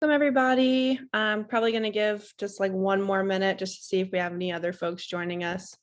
Welcome everybody. I'm probably going to give just like one more minute just to see if we have any other folks joining us.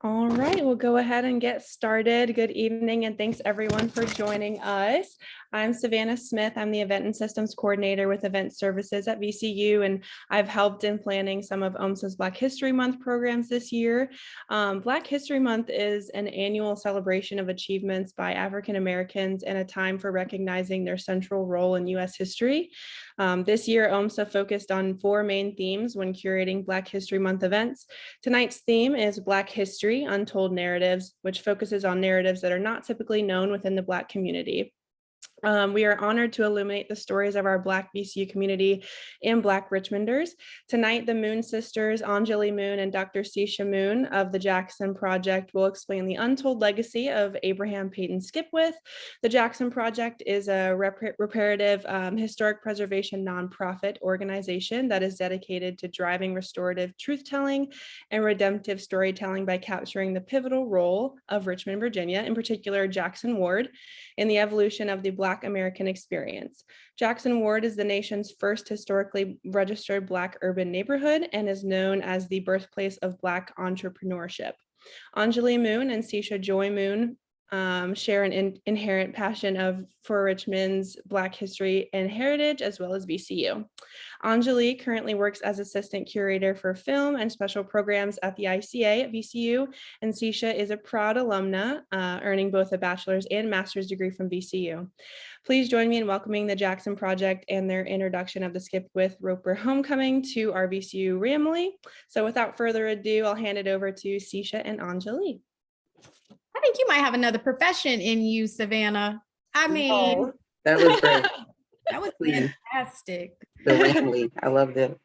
All right, we'll go ahead and get started. Good evening and thanks everyone for joining us. I'm Savannah Smith. I'm the Event and Systems Coordinator with Event Services at VCU, and I've helped in planning some of OMSA's Black History Month programs this year. Black History Month is an annual celebration of achievements by African Americans and a time for recognizing their central role in U.S. history. This year, OMSA focused on 4 main themes when curating Black History Month events. Tonight's theme is Black History, Untold Narratives, which focuses on narratives that are not typically known within the Black community. We are honored to illuminate the stories of our Black VCU community and Black Richmonders. Tonight, the Moon sisters, Anjali Moon and Dr. Sisha Moon of the JxN Project will explain the untold legacy of Abraham Peyton Skipwith. The JxN Project is a reparative historic preservation nonprofit organization that is dedicated to driving restorative truth-telling and redemptive storytelling by capturing the pivotal role of Richmond, Virginia, in particular Jackson Ward, in the evolution of the Black American experience. Jackson Ward is the nation's first historically registered Black urban neighborhood and is known as the birthplace of Black entrepreneurship. Anjali Moon and Sisha Joy Moon share an inherent passion for Richmond's Black history and heritage, as well as VCU. Anjali currently works as assistant curator for film and special programs at the ICA at VCU, and Sisha is a proud alumna, earning both a bachelor's and master's degree from VCU. Please join me in welcoming the JxN Project and their introduction of the Skipwith-Roper Homecoming to our VCU family. So without further ado, I'll hand it over to Sisha and Anjali. I think you might have another profession in you, Savannah. I mean, that was great. That was fantastic. Definitely. I loved it.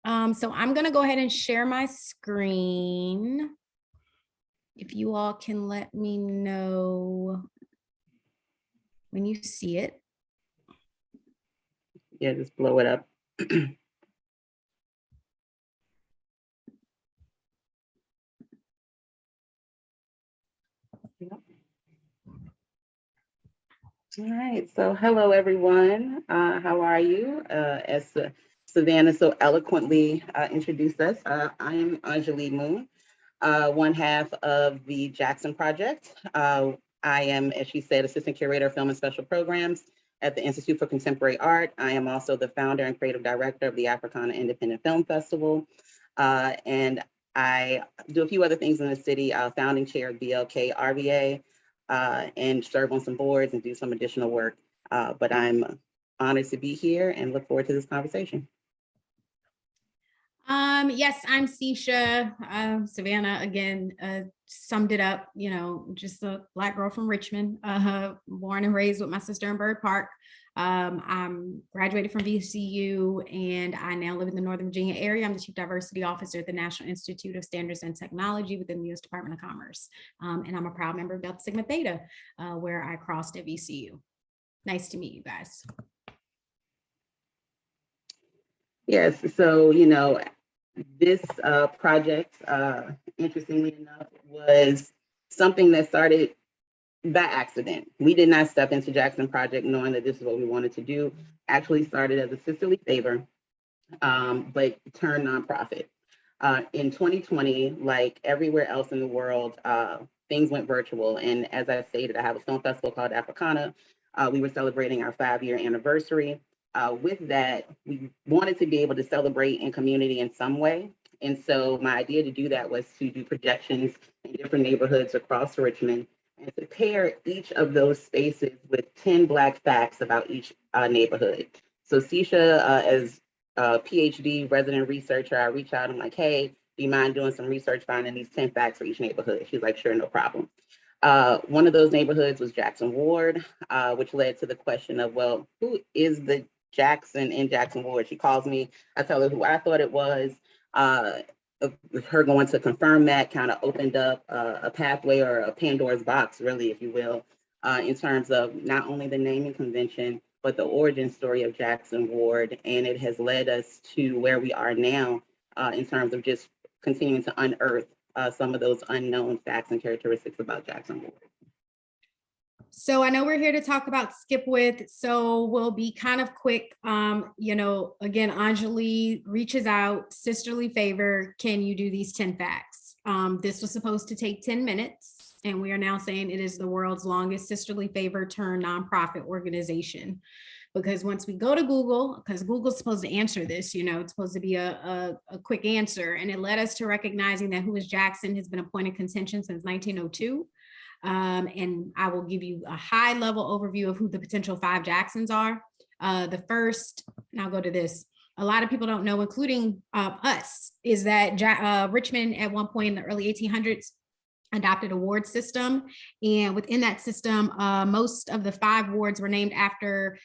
So I'm going to go ahead and share my screen. If you all can let me know when you see it. Yeah, just blow it up. All right, so hello everyone. How are you? As Savannah so eloquently introduced us, I am Anjali Moon, one half of the JxN Project. I am, as she said, assistant curator of film and special programs at the Institute for Contemporary Art. I am also the founder and creative director of the Africana Independent Film Festival. And I do a few other things in the city, founding chair of BLK RVA, and serve on some boards and do some additional work. But I'm honored to be here and look forward to this conversation. Yes, I'm Sisha. Savannah, again, summed it up, you know, just a Black girl from Richmond, born and raised with my sister in Bird Park. I'm graduated from VCU and I now live in the Northern Virginia area. I'm the Chief Diversity Officer at the National Institute of Standards and Technology within the U.S. Department of Commerce. And I'm a proud member of Delta Sigma Theta, where I crossed at VCU. Nice to meet you guys. Yes, so, you know, this project, interestingly enough, was something that started by accident. We did not step into JxN Project knowing that this is what we wanted to do. Actually started as a sisterly favor, but turned nonprofit. In 2020, like everywhere else in the world, things went virtual. And as I stated, I have a stone festival called Africana. We were celebrating our 5-year anniversary. With that, we wanted to be able to celebrate in community in some way. And so my idea to do that was to do projections in different neighborhoods across Richmond and to pair each of those spaces with 10 Black facts about each neighborhood. So Sisha, as a PhD resident researcher, I reached out and I'm like, hey, do you mind doing some research finding these 10 facts for each neighborhood? She's like, sure, no problem. One of those neighborhoods was Jackson Ward, which led to the question of, well, who is the Jackson in Jackson Ward? She calls me, I tell her who I thought it was. Her going to confirm that kind of opened up a pathway or a Pandora's box, really, if you will, in terms of not only the naming convention, but the origin story of Jackson Ward. And it has led us to where we are now in terms of just continuing to unearth some of those unknown facts and characteristics about Jackson Ward. So I know we're here to talk about Skipwith, so we'll be kind of quick. You know, again, Anjali reaches out, sisterly favor, can you do these 10 facts? This was supposed to take 10 minutes, and we are now saying it is the world's longest sisterly favor turned nonprofit organization. Because once we go to Google, because Google's supposed to answer this, you know, it's supposed to be a quick answer, and it led us to recognizing that Who is Jackson has been a point of contention since 1902. And I will give you a high level overview of who the potential 5 Jacksons are. The first, and I'll go to this, a lot of people don't know, including us, is that Richmond at one point in the early 1800s adopted a ward system. And within that system, most of the 5 wards were named after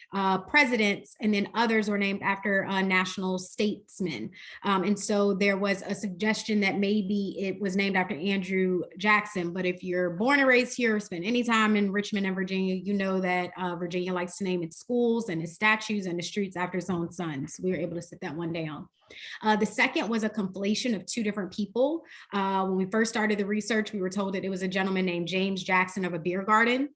presidents, and then others were named after national statesmen. And so there was a suggestion that maybe it was named after Andrew Jackson. But if you're born and raised here or spend any time in Richmond and Virginia, you know that Virginia likes to name its schools and its statues and the streets after its own sons. We were able to sit that one down. The second was a conflation of 2 different people. When we first started the research, we were told that it was a gentleman named James Jackson of a beer garden.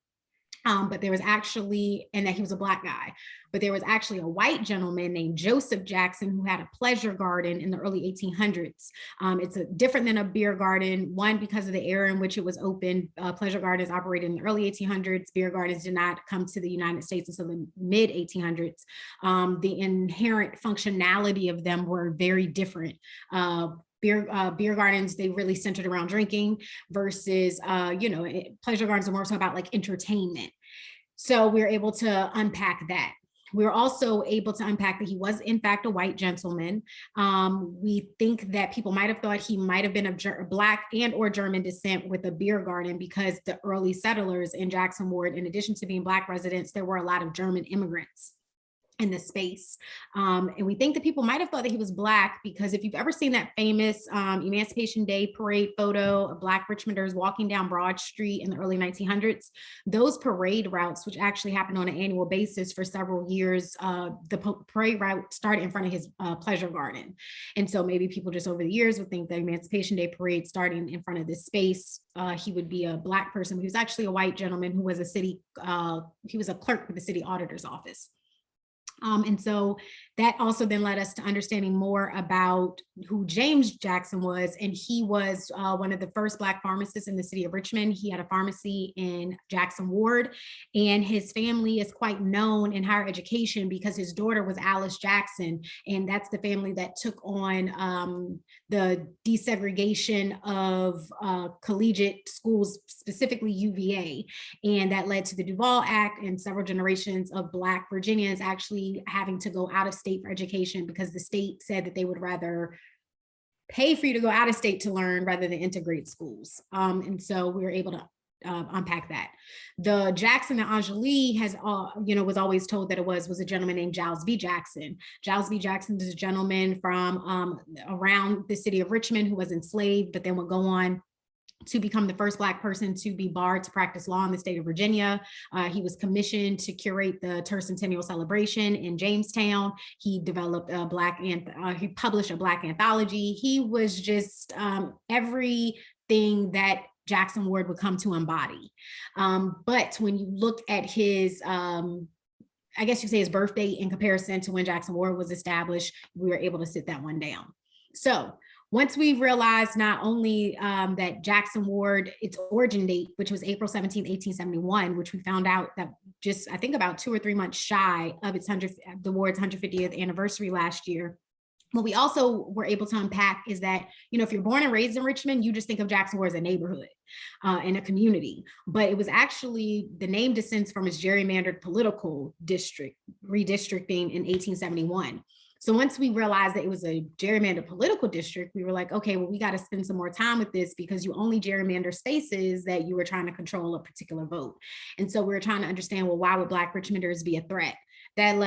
But there was actually, and that he was a Black guy, but there was actually a white gentleman named Joseph Jackson who had a pleasure garden in the early 1800s. It's different than a beer garden, one, because of the era in which it was open. Pleasure gardens operated in the early 1800s. Beer gardens did not come to the United States until the mid 1800s. The inherent functionality of them were very different. Beer gardens, they really centered around drinking versus, pleasure gardens are more so about like entertainment. So we were able to unpack that. We were also able to unpack that he was in fact a white gentleman. We think that people might have thought he might have been of Black and or German descent with a beer garden, because the early settlers in Jackson Ward, in addition to being Black residents, there were a lot of German immigrants in the space. And we think that people might have thought that he was Black, because if you've ever seen that famous Emancipation Day parade photo of Black Richmonders walking down Broad Street in the early 1900s, those parade routes, which actually happened on an annual basis for several years, the parade route started in front of his pleasure garden. And so maybe people just over the years would think the Emancipation Day parade starting in front of this space, he would be a Black person. He was actually a white gentleman who was he was a clerk for the city auditor's office. And so that also then led us to understanding more about who James Jackson was. And he was one of the first Black pharmacists in the city of Richmond. He had a pharmacy in Jackson Ward, and his family is quite known in higher education because his daughter was Alice Jackson. And that's the family that took on the desegregation of collegiate schools, specifically UVA. And that led to the Duval Act and several generations of Black Virginians actually having to go out of state for education, because the state said that they would rather pay for you to go out of state to learn rather than integrate schools. And so we were able to unpack that. The Jackson that Anjali has, was always told that it was a gentleman named Giles B. Jackson. Giles B. Jackson is a gentleman from around the city of Richmond who was enslaved, but then would go on to become the first Black person to be barred to practice law in the state of Virginia. He was commissioned to curate the tercentennial celebration in Jamestown. He developed he published a Black anthology. He was just everything that Jackson Ward would come to embody. But when you look at his, I guess you say his birth date in comparison to when Jackson Ward was established, we were able to sit that one down. So Once we realized not only that Jackson Ward, its origin date, which was April 17, 1871, which we found out that just, I think about 2 or 3 months shy of the ward's 150th anniversary last year. What we also were able to unpack is that, if you're born and raised in Richmond, you just think of Jackson Ward as a neighborhood and a community. But it was actually, the name descends from its gerrymandered political district redistricting in 1871. So once we realized that it was a gerrymandered political district, we were like, okay, well, we got to spend some more time with this, because you only gerrymander spaces that you were trying to control a particular vote. And so we were trying to understand, well, why would Black Richmonders be a threat? That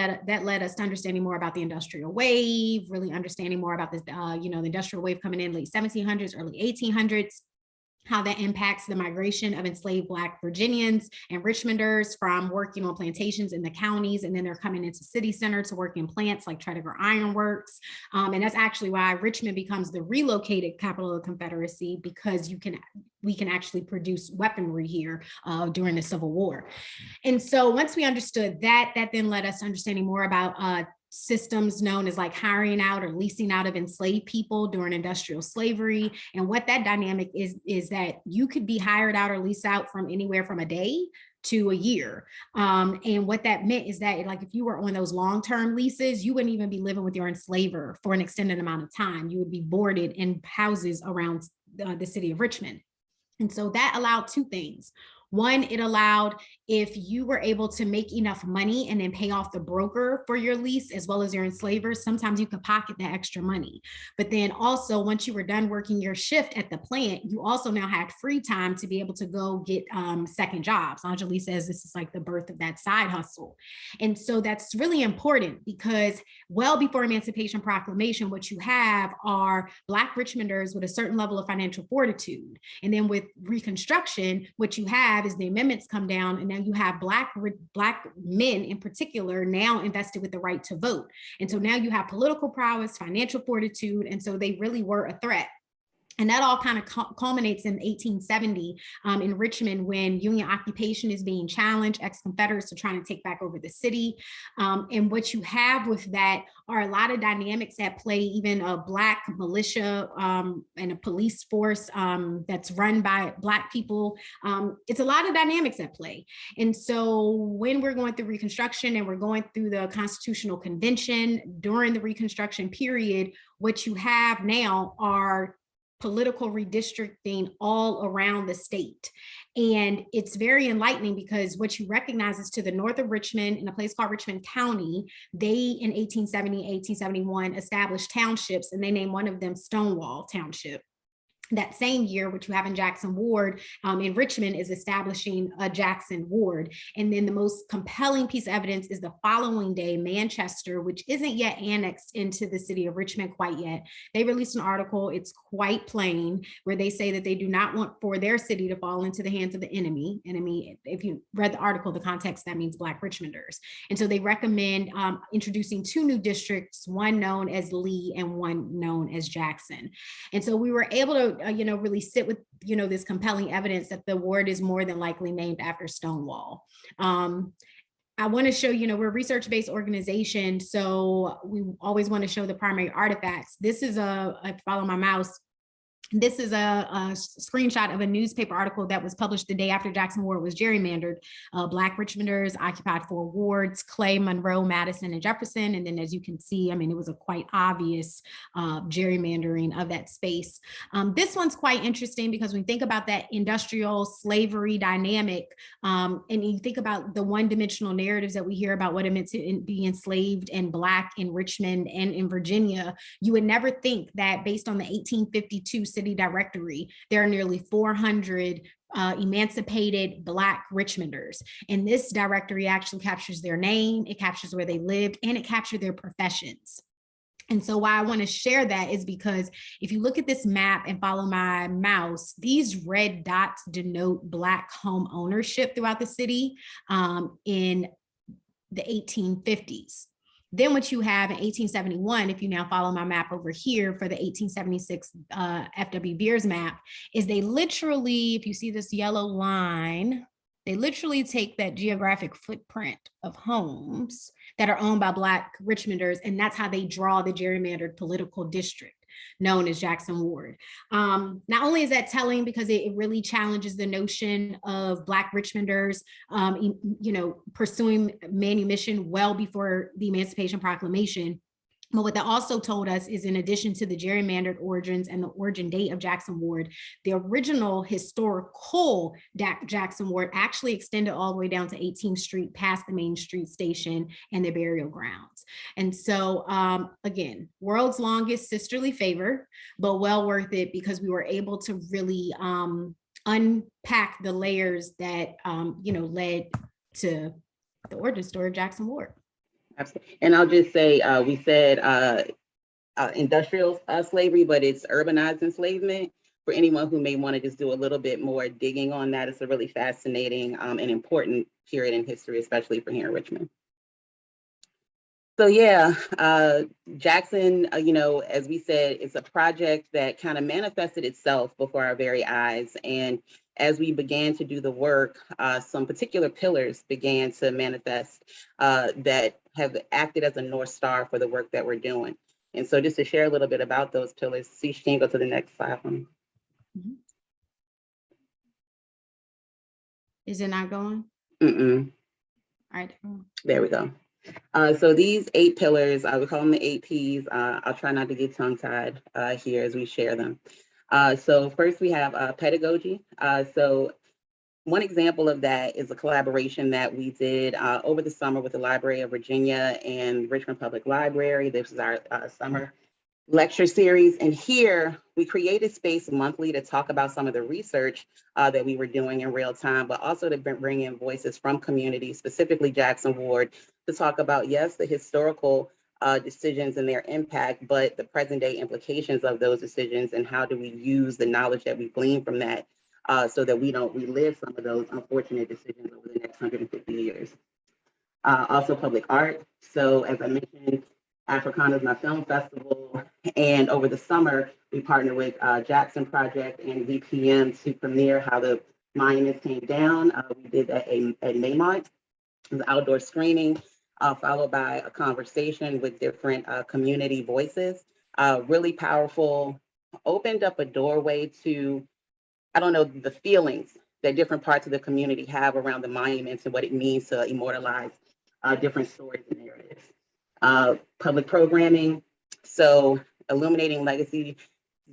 led us to understanding more about the industrial wave, really understanding more about this, the industrial wave coming in late 1700s, early 1800s, how that impacts the migration of enslaved Black Virginians and Richmonders from working on plantations in the counties, and then they're coming into city center to work in plants like Tredegar Iron Works. And that's actually why Richmond becomes the relocated capital of the Confederacy, because we can actually produce weaponry here during the Civil War. And so once we understood that then led us to understanding more about systems known as like hiring out or leasing out of enslaved people during industrial slavery. And what that dynamic is that you could be hired out or leased out from anywhere from a day to a year. And what that meant is that, like, if you were on those long-term leases, you wouldn't even be living with your enslaver for an extended amount of time. You would be boarded in houses around the city of Richmond. And so that allowed two things. One, it allowed, if you were able to make enough money and then pay off the broker for your lease, as well as your enslavers, sometimes you could pocket that extra money. But then also, once you were done working your shift at the plant, you also now had free time to be able to go get second jobs. Anjali says this is like the birth of that side hustle. And so that's really important, because well before Emancipation Proclamation, what you have are Black Richmonders with a certain level of financial fortitude. And then with Reconstruction, what you have is the amendments come down, and now you have Black men in particular now invested with the right to vote. And so now you have political prowess, financial fortitude, and so they really were a threat. And that all kind of culminates in 1870 in Richmond, when Union occupation is being challenged. Ex-Confederates are trying to take back over the city. And what you have with that are a lot of dynamics at play, even a Black militia and a police force that's run by Black people. It's a lot of dynamics at play. And so when we're going through Reconstruction and we're going through the Constitutional Convention during the Reconstruction period, what you have now are political redistricting all around the state. And it's very enlightening, because what you recognize is to the north of Richmond, in a place called Richmond County, they in 1870, 1871 established townships, and they named one of them Stonewall Township. That same year, which you have in Jackson Ward in Richmond, is establishing a Jackson Ward. And then the most compelling piece of evidence is the following day, Manchester, which isn't yet annexed into the city of Richmond quite yet. They released an article, it's quite plain, where they say that they do not want for their city to fall into the hands of the enemy. If you read the article, the context, that means Black Richmonders. And so they recommend introducing two new districts, one known as Lee and one known as Jackson. And so we were able to really sit with, this compelling evidence that the ward is more than likely named after Stonewall. I want to show, we're a research-based organization, so we always want to show the primary artifacts. This is I follow my mouse. This is a screenshot of a newspaper article that was published the day after Jackson Ward was gerrymandered. Black Richmonders occupied 4 wards: Clay, Monroe, Madison, and Jefferson. And then, as you can see, it was a quite obvious gerrymandering of that space. This one's quite interesting, because when you think about that industrial slavery dynamic, and you think about the one-dimensional narratives that we hear about what it meant to be enslaved and Black in Richmond and in Virginia, you would never think that based on the 1852 city directory, there are nearly 400 emancipated Black Richmonders. And this directory actually captures their name, it captures where they lived, and it captures their professions. And so why I want to share that is because if you look at this map and follow my mouse, these red dots denote Black home ownership throughout the city in the 1850s. Then what you have in 1871, if you now follow my map over here for the 1876 F.W. Beers map, is they literally, if you see this yellow line, they literally take that geographic footprint of homes that are owned by Black Richmonders, and that's how they draw the gerrymandered political district. known as Jackson Ward. Not only is that telling because it really challenges the notion of Black Richmonders, pursuing manumission well before the Emancipation Proclamation. But what that also told us is, in addition to the gerrymandered origins and the origin date of Jackson Ward, the original historical Jackson Ward actually extended all the way down to 18th Street, past the Main Street station and the burial grounds. And so, again, world's longest sisterly favor, but well worth it because we were able to really unpack the layers that, led to the origin story of Jackson Ward. Absolutely. And I'll just say, we said industrial slavery, but it's urbanized enslavement. For anyone who may want to just do a little bit more digging on that, it's a really fascinating and important period in history, especially for here in Richmond. So yeah, Jackson, as we said, it's a project that kind of manifested itself before our very eyes. And as we began to do the work, some particular pillars began to manifest that have acted as a North Star for the work that we're doing. And so just to share a little bit about those pillars, see, she can go to the next slide for me. Mm-hmm. Is it not going? Mm-mm. All right. There we go. So these 8 pillars, we call them the 8 Ps. I'll try not to get tongue-tied here as we share them. So first we have pedagogy. So one example of that is a collaboration that we did over the summer with the Library of Virginia and Richmond Public Library. This is our summer lecture series. And here we created space monthly to talk about some of the research that we were doing in real time, but also to bring in voices from communities, specifically Jackson Ward, to talk about, yes, the historical decisions and their impact, but the present day implications of those decisions and how do we use the knowledge that we glean from that so that we don't relive some of those unfortunate decisions over the next 150 years. Also public art. So as I mentioned, Africana is my film festival. And over the summer, we partnered with Jackson Project and VPM to premiere How the Monuments Came Down. We did that at Maymont. It was an outdoor screening, followed by a conversation with different community voices. Really powerful, opened up a doorway to, the feelings that different parts of the community have around the monuments and what it means to immortalize different stories and narratives. Public programming, so Illuminating Legacy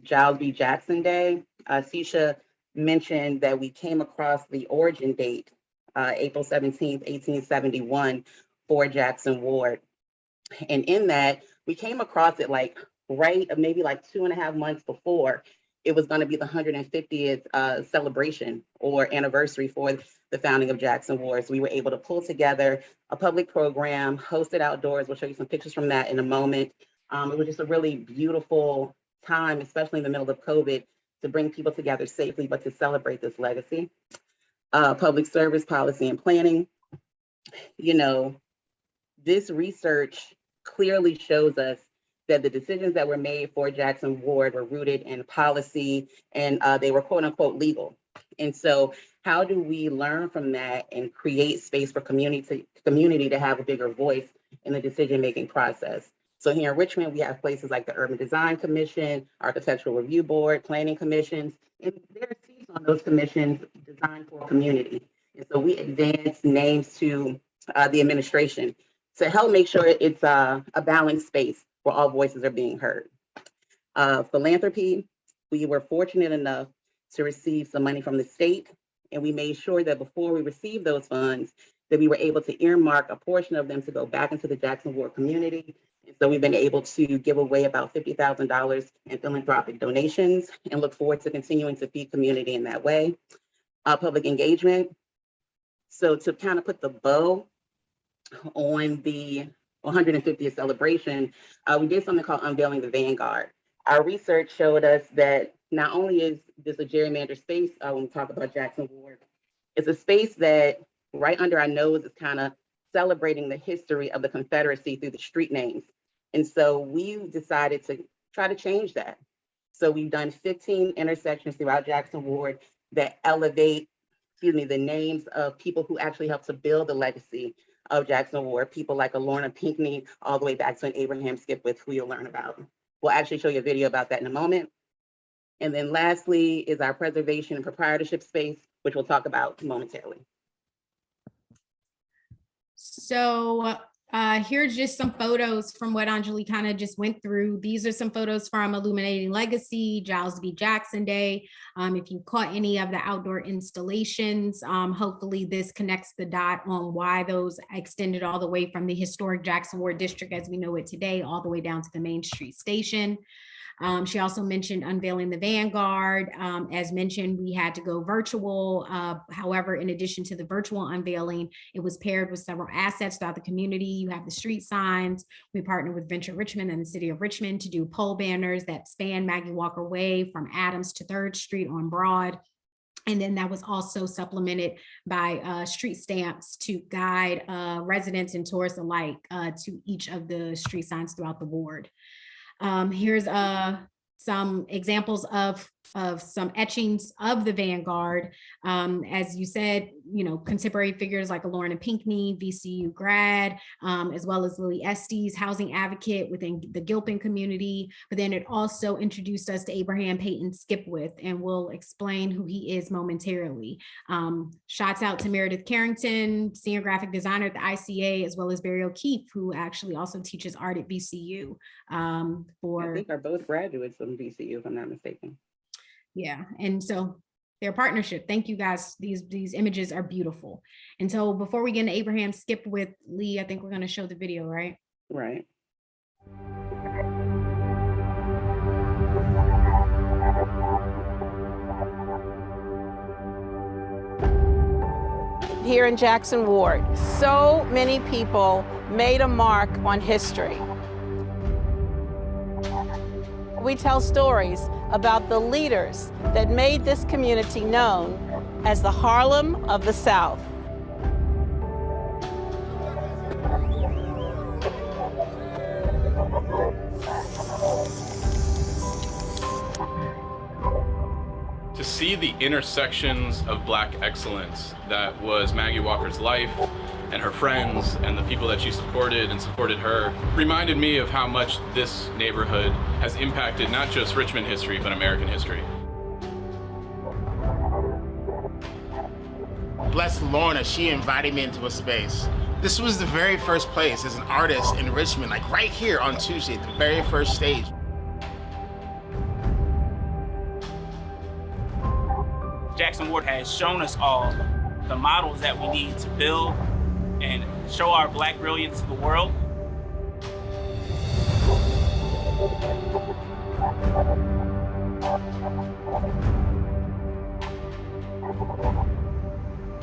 Giles B. Jackson Day. Sisha mentioned that we came across the origin date, April 17th, 1871 for Jackson Ward. And in that, we came across it maybe 2.5 months before it was going to be the 150th celebration or anniversary for the founding of Jackson Ward. So we were able to pull together a public program, host it outdoors. We'll show you some pictures from that in a moment. It was just a really beautiful time, especially in the middle of COVID, to bring people together safely, but to celebrate this legacy. Public service, policy, and planning. This research clearly shows us that the decisions that were made for Jackson Ward were rooted in policy and they were quote unquote legal. And so how do we learn from that and create space for community to have a bigger voice in the decision-making process? So here in Richmond, we have places like the Urban Design Commission, Architectural Review Board, Planning Commissions, and there are seats on those commissions designed for community. And so we advance names to the administration to help make sure it's a balanced space where all voices are being heard. Philanthropy, we were fortunate enough to receive some money from the state, and we made sure that before we received those funds, that we were able to earmark a portion of them to go back into the Jackson Ward community. And so we've been able to give away about $50,000 in philanthropic donations and look forward to continuing to feed community in that way. Public engagement. So to kind of put the bow on the 150th celebration, we did something called Unveiling the Vanguard. Our research showed us that not only is this a gerrymandered space when we talk about Jackson Ward, it's a space that right under our nose is kind of celebrating the history of the Confederacy through the street names. And so we decided to try to change that. So we've done 15 intersections throughout Jackson Ward that elevate, the names of people who actually helped to build the legacy of Jackson Ward, people like Alorna Pinckney, all the way back to an Abraham Skipwith, who you'll learn about. We'll actually show you a video about that in a moment. And then lastly is our preservation and proprietorship space, which we'll talk about momentarily. So here's just some photos from what Anjali kind of just went through. These are some photos from Illuminating Legacy, Giles B. Jackson Day. If you caught any of the outdoor installations, hopefully this connects the dot on why those extended all the way from the historic Jackson Ward district as we know it today, all the way down to the Main Street station. She also mentioned unveiling the Vanguard. As mentioned, we had to go virtual. However, in addition to the virtual unveiling, it was paired with several assets throughout the community. You have the street signs. We partnered with Venture Richmond and the City of Richmond to do pole banners that span Maggie Walker Way from Adams to 3rd Street on Broad. And then that was also supplemented by street stamps to guide residents and tourists alike to each of the street signs throughout the ward. Here's some examples of some etchings of the Vanguard. As you said, you know, contemporary figures like Lauren Pinckney, VCU grad, as well as Lily Estes, housing advocate within the Gilpin community. But then it also introduced us to Abraham Peyton Skipwith, and we'll explain who he is momentarily. Shouts out to Meredith Carrington, senior graphic designer at the ICA, as well as Barry O'Keefe, who actually also teaches art at VCU. I think are both graduates from VCU, if I'm not mistaken. Yeah, and so their partnership. Thank you guys. These images are beautiful. And so before we get into Abraham Skipwith, Lee, I think we're going to show the video, right? Right. Here in Jackson Ward, so many people made a mark on history. We tell stories about the leaders that made this community known as the Harlem of the South. To see the intersections of Black excellence that was Maggie Walker's life and her friends and the people that she supported and supported her reminded me of how much this neighborhood has impacted not just Richmond history, but American history. Bless Lorna, she invited me into a space. This was the very first place as an artist in Richmond, like right here on Tuesday, the very first stage. Jackson Ward has shown us all the models that we need to build and show our Black brilliance to the world.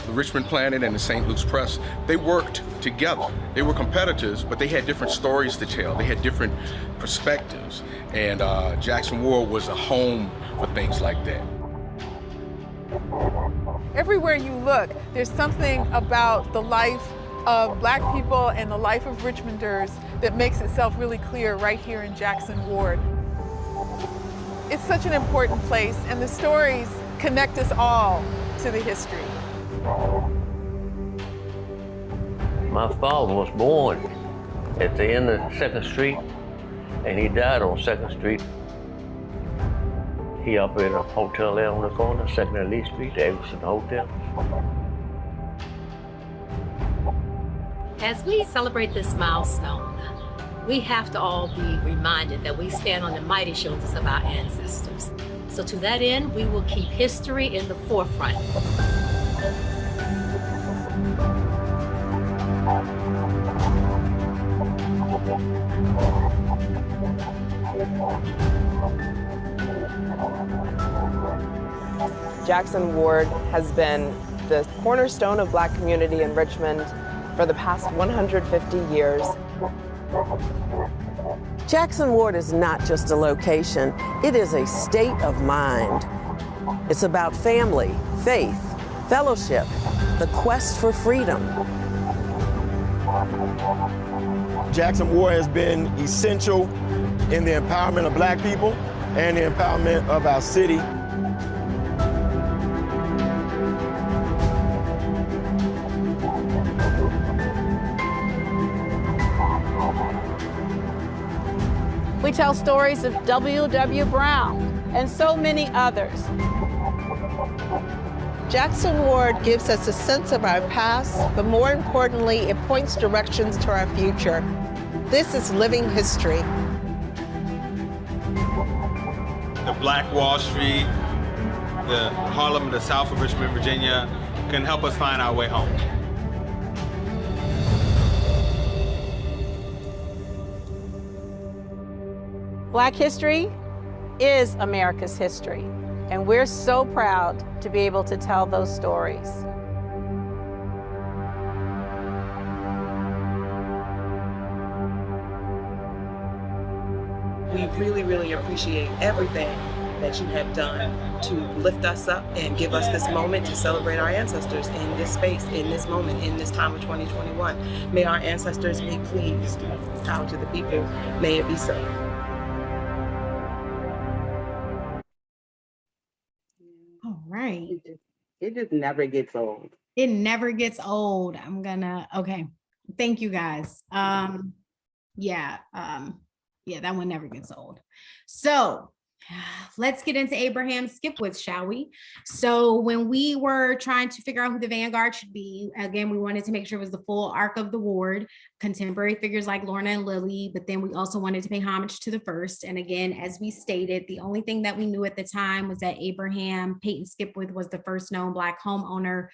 The Richmond Planet and the St. Luke's Press, they worked together. They were competitors, but they had different stories to tell. They had different perspectives. And Jackson Ward was a home for things like that. Everywhere you look, there's something about the life of Black people and the life of Richmonders that makes itself really clear right here in Jackson Ward. It's such an important place, and the stories connect us all to the history. My father was born at the end of 2nd Street, and he died on 2nd Street. He operated a hotel there on the corner, 2nd and Lee Street, the Eggleston Hotel. As we celebrate this milestone, we have to all be reminded that we stand on the mighty shoulders of our ancestors. So to that end, we will keep history in the forefront. Jackson Ward has been the cornerstone of Black community in Richmond for the past 150 years. Jackson Ward is not just a location, it is a state of mind. It's about family, faith, fellowship, the quest for freedom. Jackson Ward has been essential in the empowerment of Black people and the empowerment of our city. We tell stories of W.W. Brown and so many others. Jackson Ward gives us a sense of our past, but more importantly, it points directions to our future. This is living history. The Black Wall Street, the Harlem, the South of Richmond, Virginia, can help us find our way home. Black history is America's history, and we're so proud to be able to tell those stories. We really, really appreciate everything that you have done to lift us up and give us this moment to celebrate our ancestors in this space, in this moment, in this time of 2021. May our ancestors be pleased. Power to the people. May it be so. All right. It just never gets old. It never gets old. Okay. Thank you guys. Yeah, that one never gets old. So let's get into Abraham Skipwith, shall we? So when we were trying to figure out who the vanguard should be, again, we wanted to make sure it was the full arc of the ward, contemporary figures like Lorna and Lily, but then we also wanted to pay homage to the first. And again, as we stated, the only thing that we knew at the time was that Abraham Peyton Skipwith was the first known Black homeowner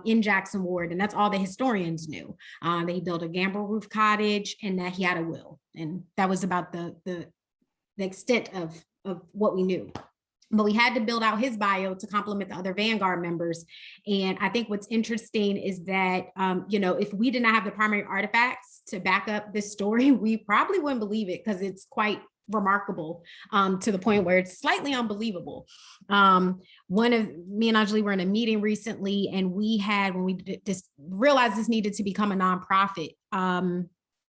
in Jackson Ward. And that's all the historians knew. That he built a gambrel roof cottage and that he had a will. And that was about the extent of what we knew. But we had to build out his bio to complement the other Vanguard members. And I think what's interesting is that, if we did not have the primary artifacts to back up this story, we probably wouldn't believe it because it's quite remarkable to the point where it's slightly unbelievable. Me and Anjali were in a meeting recently, and when we just realized this needed to become a nonprofit,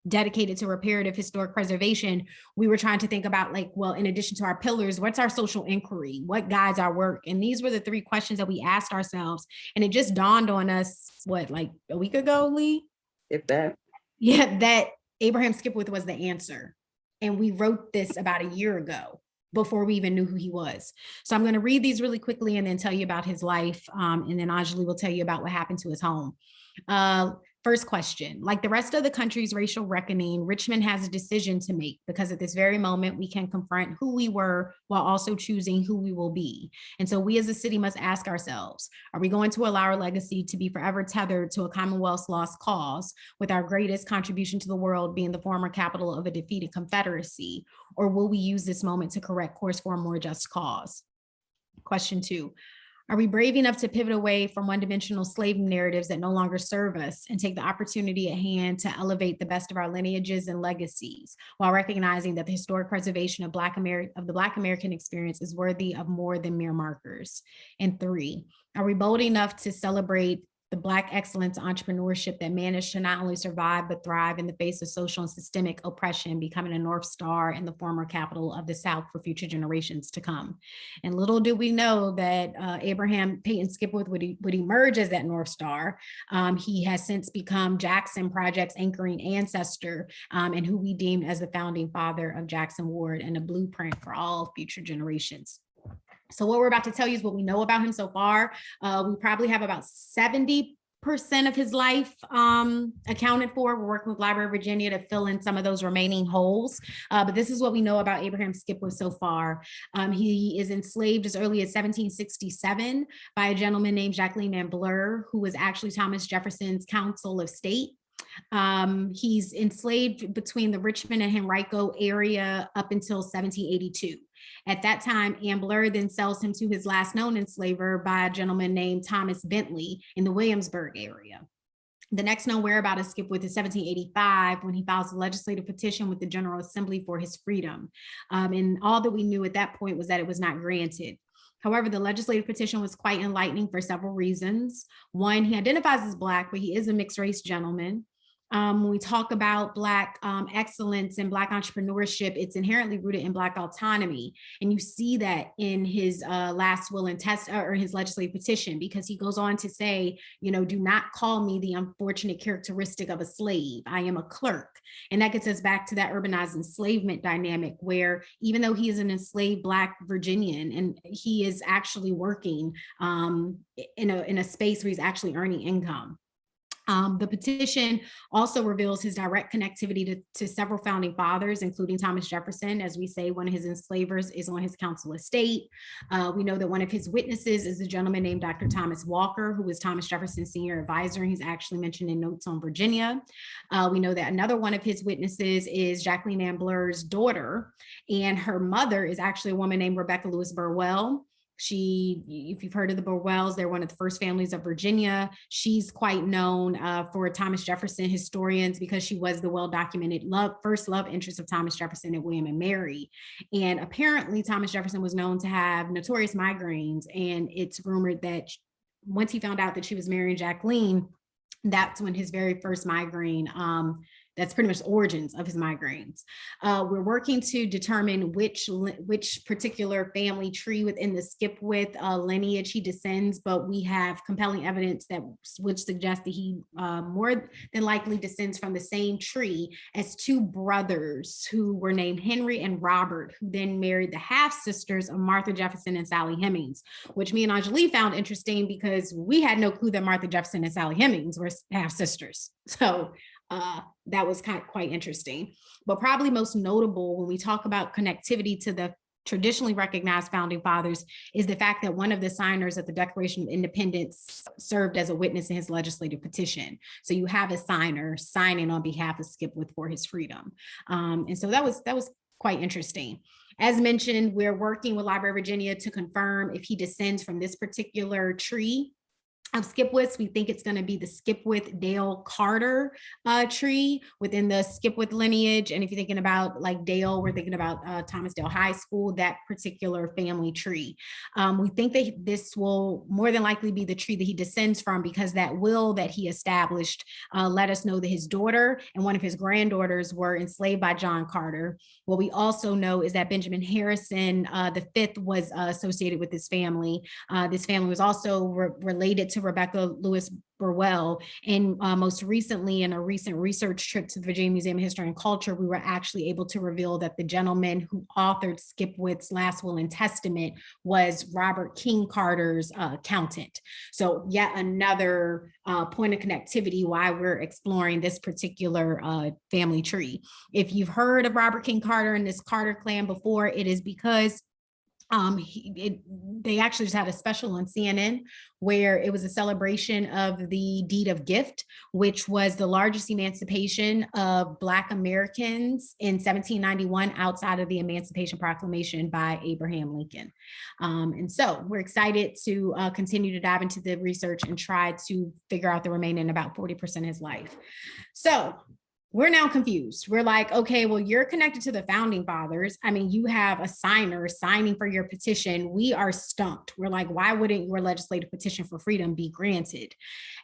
dedicated to reparative historic preservation, we were trying to think about in addition to our pillars, what's our social inquiry? What guides our work? And these were the three questions that we asked ourselves. And it just dawned on us, a week ago, Lee? If that. Yeah, that Abraham Skipwith was the answer. And we wrote this about a year ago before we even knew who he was. So I'm going to read these really quickly and then tell you about his life. And then Anjali will tell you about what happened to his home. First question, like the rest of the country's racial reckoning, Richmond has a decision to make because at this very moment, we can confront who we were while also choosing who we will be. And so we as a city must ask ourselves, are we going to allow our legacy to be forever tethered to a Commonwealth's lost cause, with our greatest contribution to the world being the former capital of a defeated Confederacy? Or will we use this moment to correct course for a more just cause? Question 2. Are we brave enough to pivot away from one-dimensional slave narratives that no longer serve us and take the opportunity at hand to elevate the best of our lineages and legacies, while recognizing that the historic preservation of the Black American experience is worthy of more than mere markers? And 3, are we bold enough to celebrate the Black excellence entrepreneurship that managed to not only survive, but thrive in the face of social and systemic oppression, becoming a North Star in the former capital of the South for future generations to come? And little do we know that Abraham Peyton Skipwith would emerge as that North Star. He has since become Jackson Project's anchoring ancestor, and who we deem as the founding father of Jackson Ward and a blueprint for all future generations. So what we're about to tell you is what we know about him so far. We probably have about 70% of his life accounted for. We're working with Library of Virginia to fill in some of those remaining holes. But this is what we know about Abraham Skipwith so far. He is enslaved as early as 1767 by a gentleman named Jacqueline Mambleur, who was actually Thomas Jefferson's counsel of state. He's enslaved between the Richmond and Henrico area up until 1782. At that time, Ambler then sells him to his last known enslaver by a gentleman named Thomas Bentley in the Williamsburg area. The next known whereabout of Skipwith is 1785, when he files a legislative petition with the General Assembly for his freedom. And all that we knew at that point was that it was not granted. However, the legislative petition was quite enlightening for several reasons. One, he identifies as Black, but he is a mixed race gentleman. When we talk about Black excellence and Black entrepreneurship, it's inherently rooted in Black autonomy. And you see that in his last will and or his legislative petition, because he goes on to say, you know, do not call me the unfortunate characteristic of a slave. I am a clerk. And that gets us back to that urbanized enslavement dynamic, where even though he is an enslaved Black Virginian, and he is actually working in a space where he's actually earning income. The petition also reveals his direct connectivity to several founding fathers, including Thomas Jefferson. As we say, one of his enslavers is on his council estate. We know that one of his witnesses is a gentleman named Dr. Thomas Walker, who was Thomas Jefferson's senior advisor. He's actually mentioned in Notes on Virginia. We know that another one of his witnesses is Jacqueline Ann Blur's daughter, and her mother is actually a woman named Rebecca Lewis Burwell. If you've heard of the Burwells, they're one of the first families of Virginia. She's quite known for Thomas Jefferson historians because she was the well-documented first love interest of Thomas Jefferson and William and Mary. And apparently Thomas Jefferson was known to have notorious migraines. And it's rumored that once he found out that she was marrying Jacqueline, that's when his very first migraine, that's pretty much the origins of his migraines. We're working to determine which particular family tree within the Skipwith lineage he descends, but we have compelling evidence that would suggest that he more than likely descends from the same tree as two brothers who were named Henry and Robert, who then married the half-sisters of Martha Jefferson and Sally Hemings, which me and Anjali found interesting because we had no clue that Martha Jefferson and Sally Hemings were half-sisters. So that was quite interesting. But probably most notable when we talk about connectivity to the traditionally recognized founding fathers is the fact that one of the signers of the Declaration of Independence served as a witness in his legislative petition. So you have a signer signing on behalf of Skipwith for his freedom. And so that was quite interesting. As mentioned, we're working with Library of Virginia to confirm if he descends from this particular tree of Skipwiths. We think it's going to be the Skipwith-Dale Carter tree within the Skipwith lineage. And if you're thinking about like Dale, we're thinking about Thomas Dale High School, that particular family tree. We think that this will more than likely be the tree that he descends from, because that will that he established let us know that his daughter and one of his granddaughters were enslaved by John Carter. What we also know is that Benjamin Harrison the fifth was associated with this family. This family was also related to Rebecca Lewis Burwell. And most recently, in a recent research trip to the Virginia Museum of History and Culture, we were actually able to reveal that the gentleman who authored Skipwith's last will and testament was Robert King Carter's accountant. So yet another point of connectivity why we're exploring this particular family tree. If you've heard of Robert King Carter and this Carter clan before, it is because they actually just had a special on CNN where it was a celebration of the deed of gift, which was the largest emancipation of Black Americans in 1791 outside of the Emancipation Proclamation by Abraham Lincoln. And so we're excited to continue to dive into the research and try to figure out the remaining about 40% of his life. So we're now confused. We're like, okay, well, you're connected to the founding fathers. I mean, you have a signer signing for your petition. We are stumped. We're like, why wouldn't your legislative petition for freedom be granted?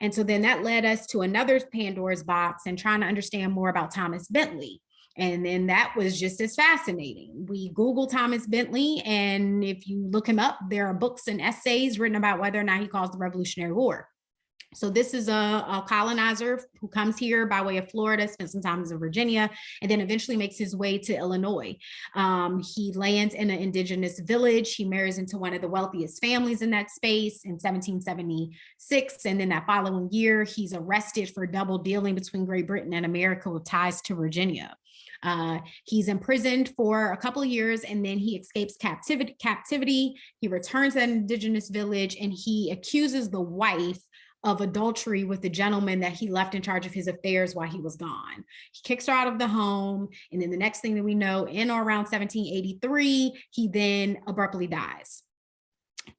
And so then that led us to another Pandora's box and trying to understand more about Thomas Bentley. And then that was just as fascinating. We Googled Thomas Bentley, and if you look him up, there are books and essays written about whether or not he caused the Revolutionary War. So this is a colonizer who comes here by way of Florida, spends some time in Virginia, and then eventually makes his way to Illinois. He lands in an indigenous village. He marries into one of the wealthiest families in that space in 1776. And then that following year, he's arrested for double dealing between Great Britain and America with ties to Virginia. He's imprisoned for a couple of years, and then he escapes captivity. He returns to that indigenous village, and he accuses the wife of adultery with the gentleman that he left in charge of his affairs while he was gone. He kicks her out of the home. And then the next thing that we know, in or around 1783, he then abruptly dies.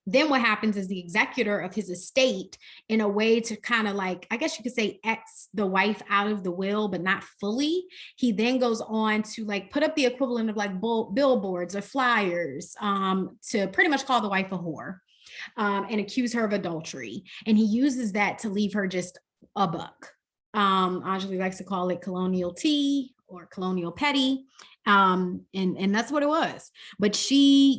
Then what happens is the executor of his estate, in a way to kind of like, I guess you could say, X the wife out of the will, but not fully. He then goes on to like put up the equivalent of like billboards or flyers to pretty much call the wife a whore. And accuse her of adultery. And he uses that to leave her just a buck. Anjali likes to call it colonial tea or colonial petty. And that's what it was. But she,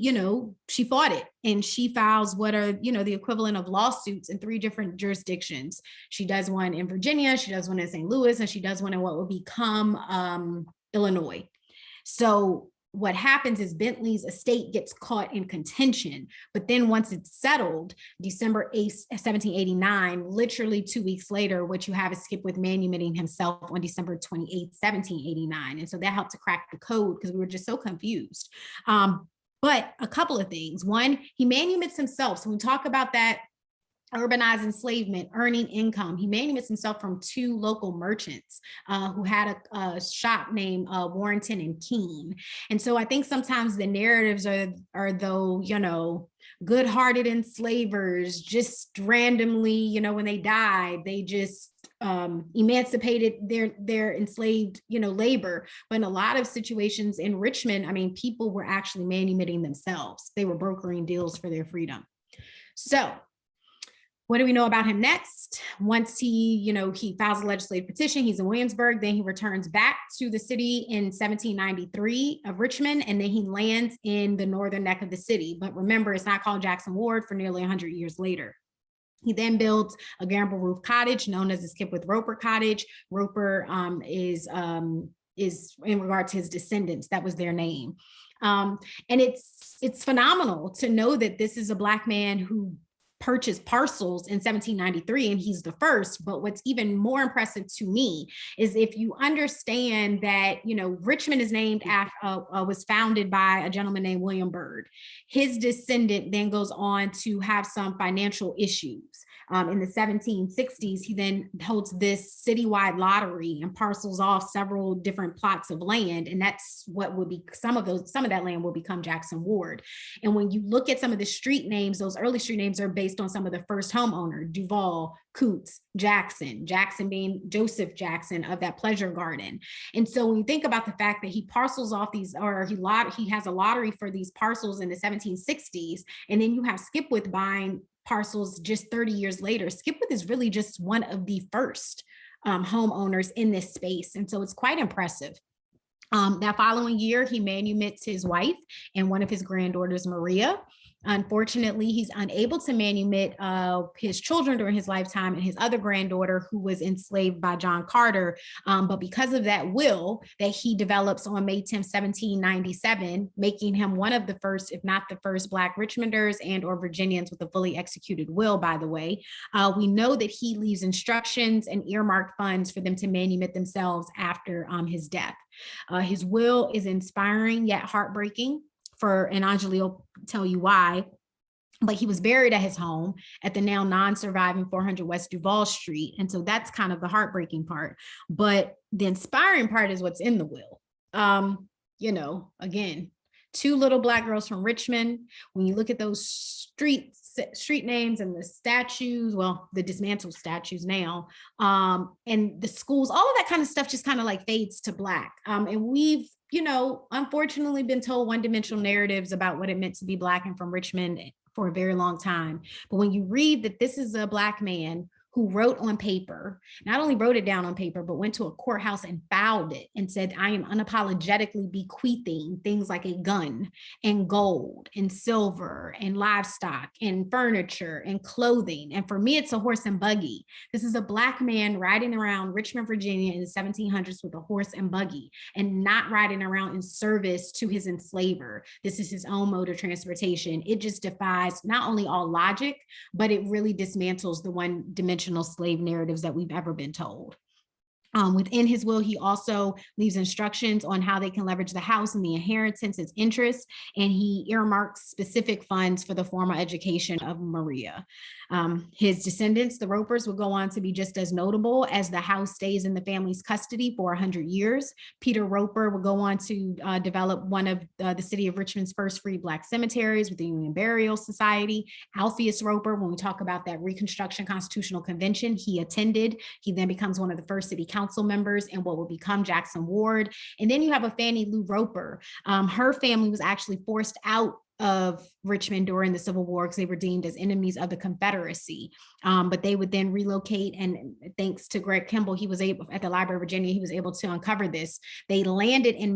she fought it, and she files what are, the equivalent of lawsuits in 3 different jurisdictions. She does one in Virginia, she does one in St. Louis, and she does one in what will become Illinois. So what happens is Bentley's estate gets caught in contention, but then once it's settled, December 8th, 1789, literally 2 weeks later, what you have is Skipwith manumitting himself on December 28th, 1789. And so that helped to crack the code because we were just so confused. But a couple of things. One, he manumits himself. So when we talk about that urbanized enslavement, earning income, he manumits himself from 2 local merchants who had a shop named Warrington and Keene. And so I think sometimes the narratives are though, good-hearted enslavers just randomly, when they died, they just emancipated their enslaved, labor. But in a lot of situations in Richmond, I mean, people were actually manumitting themselves. They were brokering deals for their freedom. So what do we know about him next? Once he files a legislative petition, he's in Williamsburg, then he returns back to the city in 1793 of Richmond, and then he lands in the northern neck of the city. But remember, it's not called Jackson Ward for nearly 100 years later. He then builds a gambrel roof cottage known as the Skipwith-Roper Cottage. Roper is in regard to his descendants, that was their name. And it's phenomenal to know that this is a Black man who purchased parcels in 1793, and he's the first. But what's even more impressive to me is if you understand that, Richmond is named after, was founded by a gentleman named William Byrd. His descendant then goes on to have some financial issues. In the 1760s, he then holds this citywide lottery and parcels off several different plots of land. And that's what would be some of that land will become Jackson Ward. And when you look at some of the street names, those early street names are based on some of the first homeowner, Duval, Coots, Jackson being Joseph Jackson of that pleasure garden. And so when you think about the fact that he parcels off these, or he has a lottery for these parcels in the 1760s, and then you have Skipwith buying parcels just 30 years later, Skipwith is really just one of the first homeowners in this space. And so it's quite impressive. That following year, he manumits his wife and one of his granddaughters, Maria. Unfortunately, he's unable to manumit his children during his lifetime and his other granddaughter, who was enslaved by John Carter. But because of that will that he develops on May 10, 1797, making him one of the first, if not the first, Black Richmonders and or Virginians with a fully executed will, by the way, we know that he leaves instructions and earmarked funds for them to manumit themselves after his death. His will is inspiring yet heartbreaking. And Anjali will tell you why, but he was buried at his home at the now non-surviving 400 West Duval Street. And so that's kind of the heartbreaking part. But the inspiring part is what's in the will. Again, 2 little Black girls from Richmond. When you look at those street names and the statues, well, the dismantled statues now, and the schools, all of that kind of stuff just kind of like fades to black. And we've unfortunately been told one-dimensional narratives about what it meant to be Black and from Richmond for a very long time. But when you read that this is a Black man who wrote on paper, not only wrote it down on paper, but went to a courthouse and filed it and said, I am unapologetically bequeathing things like a gun and gold and silver and livestock and furniture and clothing. And for me, it's a horse and buggy. This is a Black man riding around Richmond, Virginia in the 1700s with a horse and buggy and not riding around in service to his enslaver. This is his own mode of transportation. It just defies not only all logic, but it really dismantles the one-dimensional slave narratives that we've ever been told. Within his will, he also leaves instructions on how they can leverage the house and the inheritance as interest, and he earmarks specific funds for the formal education of Maria. His descendants, the Ropers, will go on to be just as notable as the house stays in the family's custody for 100 years. Peter Roper will go on to develop one of the city of Richmond's first free Black cemeteries with the Union Burial Society. Alpheus Roper, when we talk about that Reconstruction Constitutional Convention, he attended. He then becomes one of the first city council members in what will become Jackson Ward. And then you have a Fannie Lou Roper. Her family was actually forced out of Richmond during the Civil War because they were deemed as enemies of the Confederacy. But they would then relocate, and thanks to Greg Kimball, he was able, at the Library of Virginia, he was able to uncover this. They landed in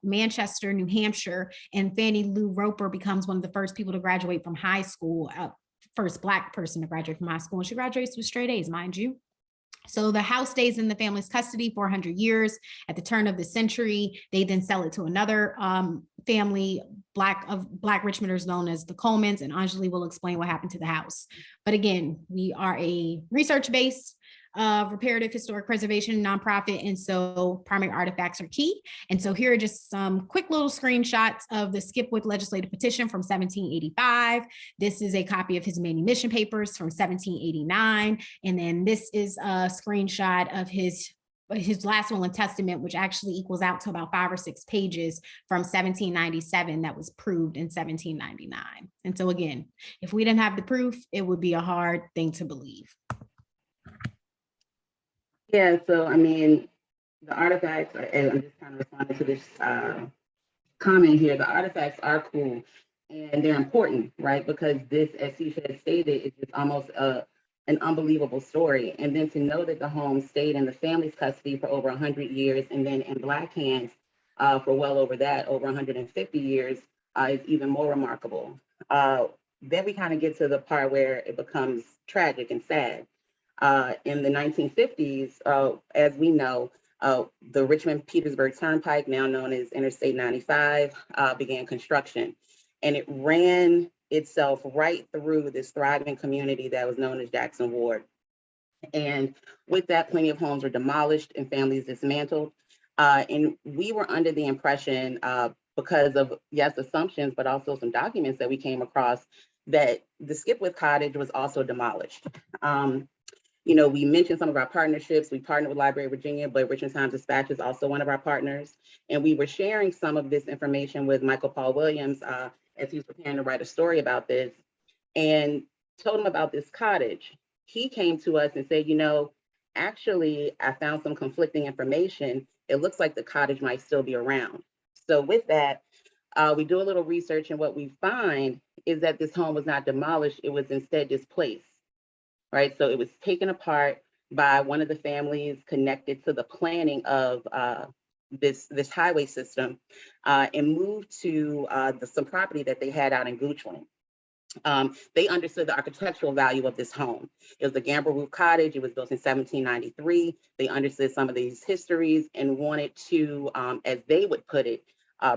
Manchester, New Hampshire, and Fannie Lou Roper becomes one of the first people to graduate from high school, first Black person to graduate from high school, and she graduates with straight A's, mind you. So the house stays in the family's custody for 100 years. At the turn of the century, they then sell it to another family, Black Richmonders known as the Colemans, and Anjali will explain what happened to the house. But again, we are a research-based reparative historic preservation nonprofit, and so primary artifacts are key. And so here are just some quick little screenshots of the Skipwith legislative petition from 1785. This is a copy of his manumission papers from 1789, and then this is a screenshot of his last will and testament, which actually equals out to about 5 or 6 pages from 1797 that was proved in 1799. And so again, if we didn't have the proof, it would be a hard thing to believe. Yeah, so I mean, the artifacts, and I'm just kind of responding to this comment here, the artifacts are cool and they're important, right? Because this, as Sisha had stated, is just almost an unbelievable story. And then to know that the home stayed in the family's custody for over 100 years and then in Black hands for well over that, over 150 years, is even more remarkable. Then we kind of get to the part where it becomes tragic and sad. In the 1950s, as we know, the Richmond-Petersburg Turnpike, now known as Interstate 95, began construction. And it ran itself right through this thriving community that was known as Jackson Ward. And with that, plenty of homes were demolished and families dismantled. And we were under the impression, because of, yes, assumptions, but also some documents that we came across, that the Skipwith Cottage was also demolished. You know, we mentioned some of our partnerships. We partnered with Library of Virginia, but Richmond Times-Dispatch is also one of our partners. And we were sharing some of this information with Michael Paul Williams as he was preparing to write a story about this, and told him about this cottage. He came to us and said, you know, actually, I found some conflicting information. It looks like the cottage might still be around. So with that, we do a little research, and what we find is that this home was not demolished. It was instead displaced. Right, so it was taken apart by one of the families connected to the planning of this highway system, and moved to some property that they had out in Goochland. They understood the architectural value of this home. It was a gambrel roof cottage. It was built in 1793. They understood some of these histories and wanted to, as they would put it,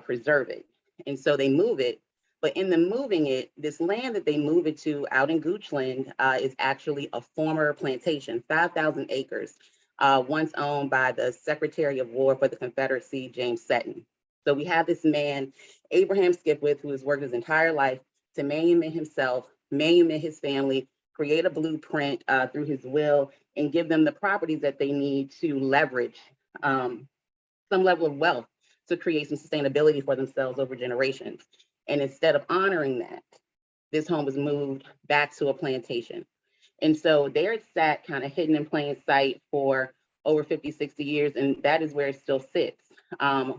preserve it. And so they move it. But in the moving it, this land that they move it to out in Goochland is actually a former plantation, 5,000 acres, once owned by the Secretary of War for the Confederacy, James Seton. So we have this man, Abraham Skipwith, who has worked his entire life to manumit himself, manumit his family, create a blueprint through his will, and give them the properties that they need to leverage some level of wealth to create some sustainability for themselves over generations. And instead of honoring that, this home was moved back to a plantation. And so there it sat, kind of hidden in plain sight for over 50, 60 years, and that is where it still sits.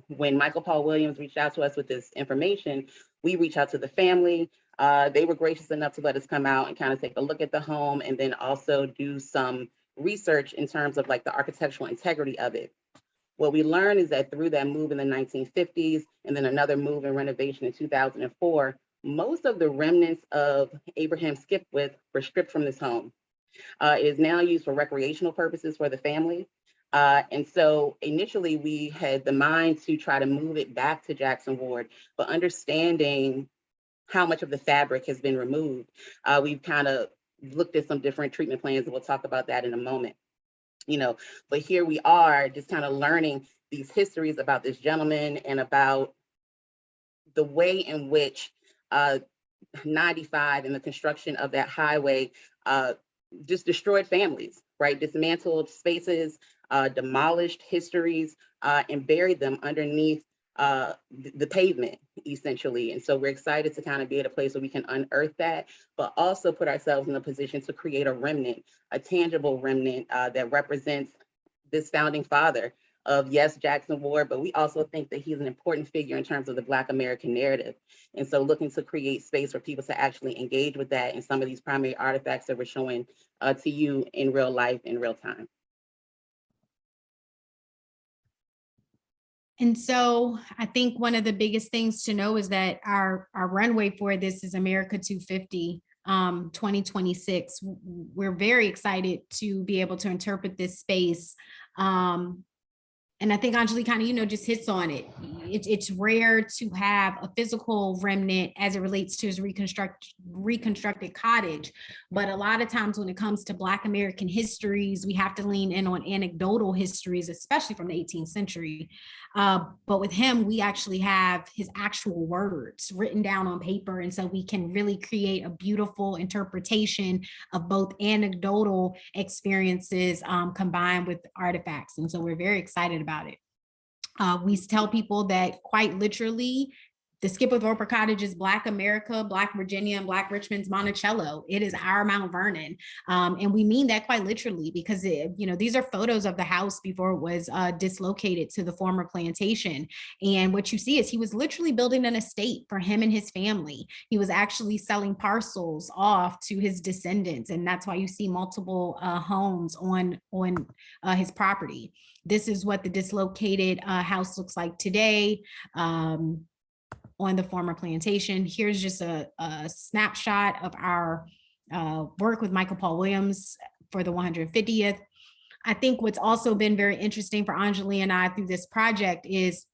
When Michael Paul Williams reached out to us with this information, we reached out to the family. They were gracious enough to let us come out and kind of take a look at the home, and then also do some research in terms of like the architectural integrity of it. What we learned is that through that move in the 1950s, and then another move and renovation in 2004, most of the remnants of Abraham Skipwith were stripped from this home. It is now used for recreational purposes for the family. And so initially we had the mind to try to move it back to Jackson Ward, but understanding how much of the fabric has been removed, we've kind of looked at some different treatment plans, and we'll talk about that in a moment. You know, but here we are just kind of learning these histories about this gentleman and about the way in which 95 and the construction of that highway just destroyed families, right? Dismantled spaces, demolished histories, and buried them underneath the pavement, essentially. And so we're excited to kind of be at a place where we can unearth that, but also put ourselves in a position to create a remnant, a tangible remnant that represents this founding father of, yes, Jackson Ward, but we also think that he's an important figure in terms of the Black American narrative. And so looking to create space for people to actually engage with that and some of these primary artifacts that we're showing to you in real life, in real time. And so I think one of the biggest things to know is that our runway for this is America 250, 2026. We're very excited to be able to interpret this space. And I think Anjali kind of, just hits on it. It's rare to have a physical remnant as it relates to his reconstructed cottage. But a lot of times when it comes to Black American histories, we have to lean in on anecdotal histories, especially from the 18th century. But with him, we actually have his actual words written down on paper. And so we can really create a beautiful interpretation of both anecdotal experiences combined with artifacts. And so we're very excited about it. We tell people that quite literally, the Skipwith-Roper Cottage is Black America, Black Virginia, and Black Richmond's Monticello. It is our Mount Vernon. And we mean that quite literally because, these are photos of the house before it was dislocated to the former plantation. And what you see is he was literally building an estate for him and his family. He was actually selling parcels off to his descendants. And that's why you see multiple homes on his property. This is what the dislocated house looks like today. On the former plantation. Here's just a snapshot of our work with Michael Paul Williams for the 150th. I think what's also been very interesting for Anjali and I through this project is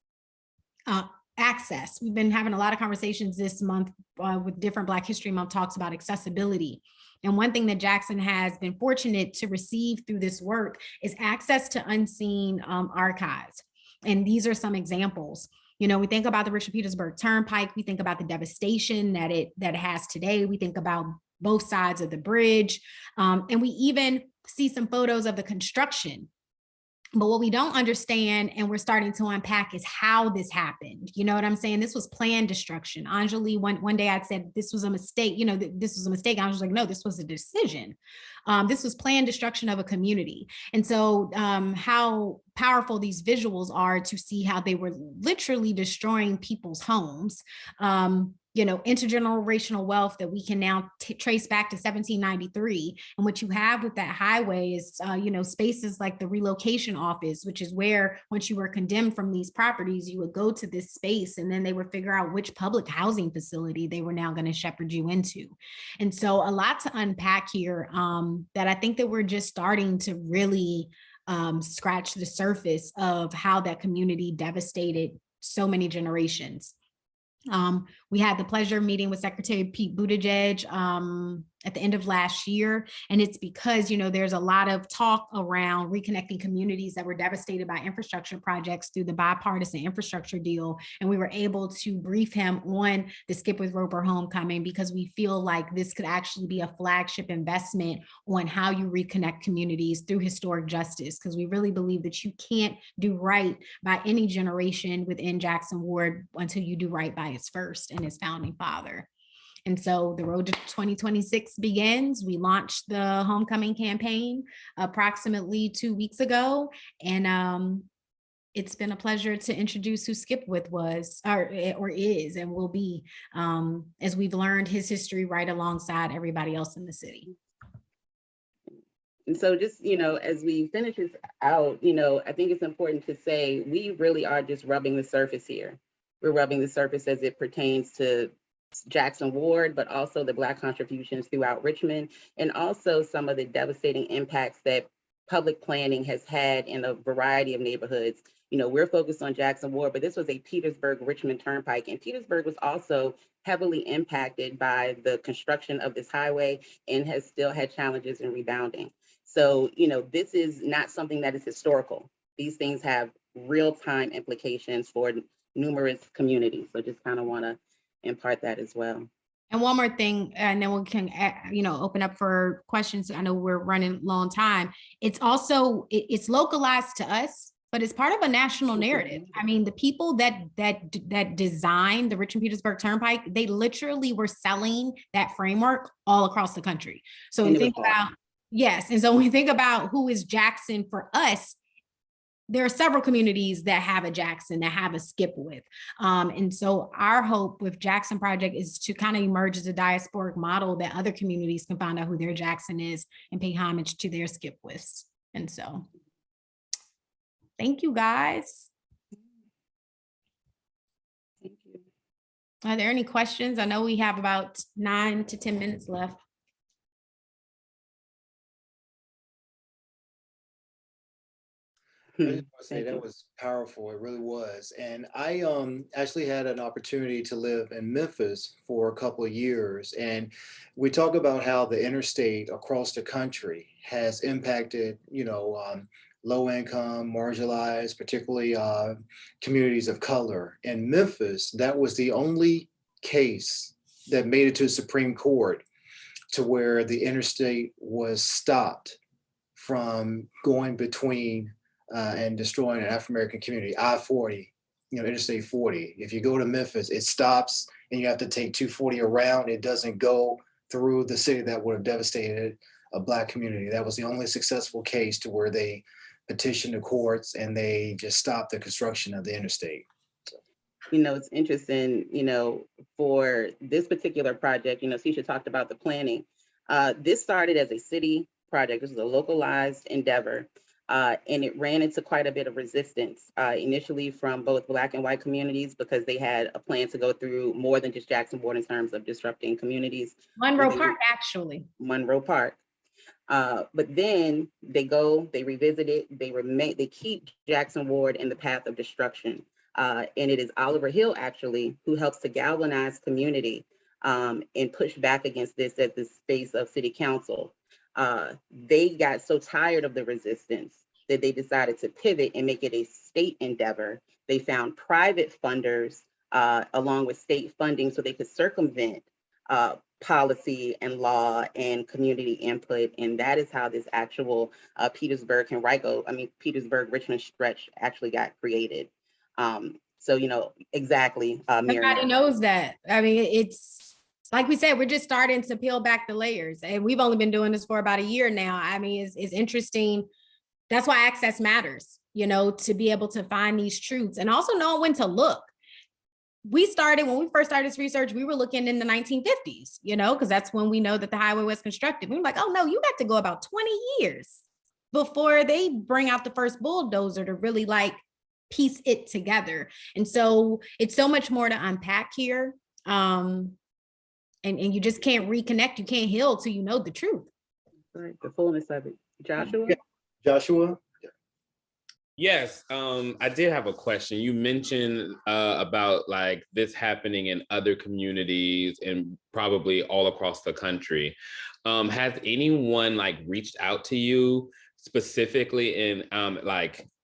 access. We've been having a lot of conversations this month with different Black History Month talks about accessibility. And one thing that JxN has been fortunate to receive through this work is access to unseen archives. And these are some examples. We think about the Richmond-Petersburg Turnpike. We think about the devastation that it has today. We think about both sides of the bridge. And we even see some photos of the construction. But what we don't understand, and we're starting to unpack, is how this happened. You know what I'm saying? This was planned destruction. Anjali, one day I said, this was a mistake. This was a mistake. I was like, no, this was a decision. This was planned destruction of a community. And so how powerful these visuals are to see how they were literally destroying people's homes. Intergenerational wealth that we can now trace back to 1793. And what you have with that highway is, spaces like the relocation office, which is where once you were condemned from these properties, you would go to this space and then they would figure out which public housing facility they were now going to shepherd you into. And so a lot to unpack here that I think that we're just starting to really scratch the surface of how that community devastated so many generations. We had the pleasure of meeting with Secretary Pete Buttigieg at the end of last year. And it's because, there's a lot of talk around reconnecting communities that were devastated by infrastructure projects through the bipartisan infrastructure deal. And we were able to brief him on the Skipwith-Roper Homecoming because we feel like this could actually be a flagship investment on how you reconnect communities through historic justice. Because we really believe that you can't do right by any generation within Jackson Ward until you do right by its first and its founding father. And so the road to 2026 begins. We launched the homecoming campaign approximately 2 weeks ago. And it's been a pleasure to introduce who Skipwith was or is and will be, as we've learned his history right alongside everybody else in the city. And so just, as we finish this out, I think it's important to say we really are just rubbing the surface here. We're rubbing the surface as it pertains to Jackson Ward, but also the Black contributions throughout Richmond, and also some of the devastating impacts that public planning has had in a variety of neighborhoods. We're focused on Jackson Ward, but this was a Petersburg-Richmond Turnpike, and Petersburg was also heavily impacted by the construction of this highway and has still had challenges in rebounding. So, this is not something that is historical. These things have real-time implications for numerous communities. So just kind of want to impart that as well. And one more thing, and then we can, open up for questions. I know we're running low on time. It's also, it's localized to us, but it's part of a national narrative. I mean, the people that designed the Richmond-Petersburg Turnpike, they literally were selling that framework all across the country. So we think about, yes. And so when we think about who is JxN for us, there are several communities that have a JxN, that have a Skipwith. And so our hope with JxN Project is to kind of emerge as a diasporic model that other communities can find out who their JxN is and pay homage to their Skipwiths. And so thank you, guys. Thank you. Are there any questions? I know we have about 9 to 10 minutes left. I just want to say that was powerful. It really was. And I actually had an opportunity to live in Memphis for a couple of years. And we talk about how the interstate across the country has impacted, low income, marginalized, particularly communities of color. In Memphis, that was the only case that made it to the Supreme Court to where the interstate was stopped from going between and destroying an African-American community. I-40, Interstate 40. If you go to Memphis, it stops and you have to take 240 around. It doesn't go through the city. That would have devastated a Black community. That was the only successful case to where they petitioned the courts and they just stopped the construction of the interstate. It's interesting, for this particular project, Sisha talked about the planning. This started as a city project. This was a localized endeavor. And it ran into quite a bit of resistance initially from both Black and white communities because they had a plan to go through more than just Jackson Ward in terms of disrupting communities. Monroe Park, actually. Monroe Park. But then they revisit it, they keep Jackson Ward in the path of destruction. And it is Oliver Hill, actually, who helps to galvanize community and push back against this at the space of city council. They got so tired of the resistance that they decided to pivot and make it a state endeavor. They found private funders along with state funding so they could circumvent policy and law and community input. And that is how this actual Petersburg-Richmond stretch actually got created. So, exactly. Everybody knows that. I mean, it's like we said, we're just starting to peel back the layers, and we've only been doing this for about a year now. I mean, it's interesting. That's why access matters, to be able to find these truths and also know when to look. When we first started this research, we were looking in the 1950s, because that's when we know that the highway was constructed. We were like, oh no, you got to go about 20 years before they bring out the first bulldozer to really piece it together. And so it's so much more to unpack here. And you just can't reconnect. You can't heal till you know the truth. Right, the fullness of it. Joshua? Yeah. Joshua? Yes, I did have a question. You mentioned about this happening in other communities and probably all across the country. Has anyone reached out to you specifically and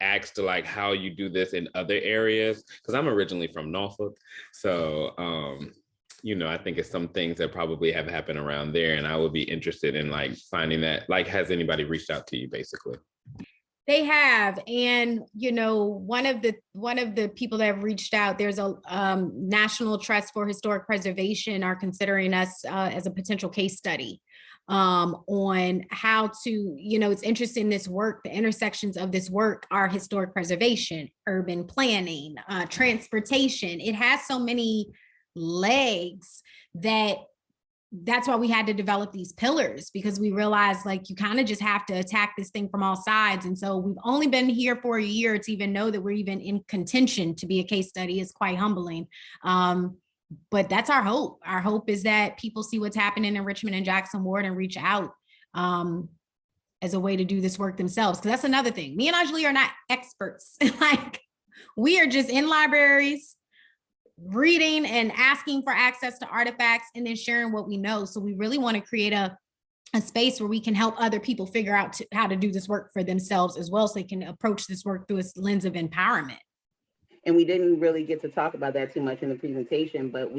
asked how you do this in other areas? Because I'm originally from Norfolk, so I think it's some things that probably have happened around there, and I would be interested in finding that. Has anybody reached out to you, basically? They have, and one of the people that have reached out, there's a National Trust for Historic Preservation are considering us as a potential case study on how to, it's interesting, this work, the intersections of this work are historic preservation, urban planning, transportation. It has so many legs that's why we had to develop these pillars, because we realized you kind of just have to attack this thing from all sides. And so we've only been here for a year to even know that we're even in contention to be a case study is quite humbling. But that's our hope. Our hope is that people see what's happening in Richmond and Jackson Ward and reach out as a way to do this work themselves. Because that's another thing. Me and Anjali are not experts. We are just in libraries, reading and asking for access to artifacts and then sharing what we know. So we really want to create a space where we can help other people figure out how to do this work for themselves as well, so they can approach this work through a lens of empowerment. And we didn't really get to talk about that too much in the presentation, but